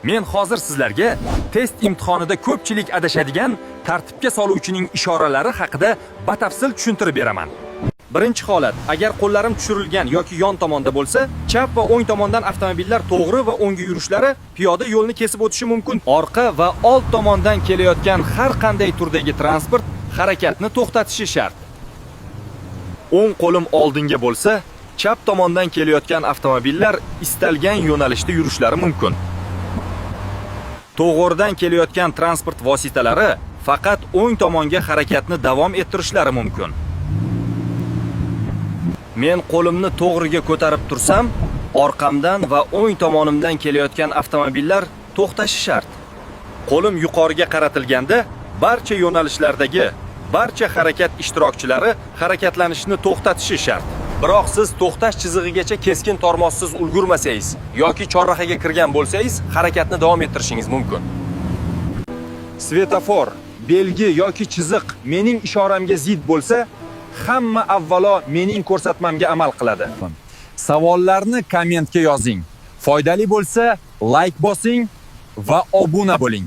Men hozir sizlarga test imtihonida ko'pchilik adashadigan tartibga soluvchining ishoralari haqida batafsil tushuntirib beraman. Birinchi holat, agar qo'llarim tushirilgan yoki yon tomonda bo'lsa, chap va o'ng tomondan avtomobillar to'g'ri va o'ngga yurishlari piyoda yo'lni kesib o'tishi mumkin. Orqa va old tomondan kelayotgan har qanday turdagi transport harakatni to'xtatishi shart. O'ng qo'lim oldinga bo'lsa, chap tomondan kelayotgan avtomobillar istalgan yo'nalishda yurishlari mumkin. To'g'ridan kelayotgan transport vositalari faqat o'ng tomonga harakatni davom ettirishlari mumkin. Men qo'limni to'g'riga ko'tarib tursam, orqamdan va o'ng tomonimdan kelayotgan avtomobillar to'xtashi shart. Qo'lim yuqoriga qaratilganda, barcha yo'nalishlardagi barcha harakat ishtirokchilari harakatlanishni to'xtatishi shart. Biroq siz to'xtash chizig'igacha keskin tormozsiz ulgurmasangiz yoki chorrahaga kirgan bo'lsangiz, harakatni davom ettirishingiz mumkin. Svetofor, belgi yoki chiziq mening ishoramga zid bo'lsa, hamma avvalo mening ko'rsatmamga amal qiladi. Savollarni kommentga yozing. Foydali bo'lsa, like bosing va obuna bo'ling.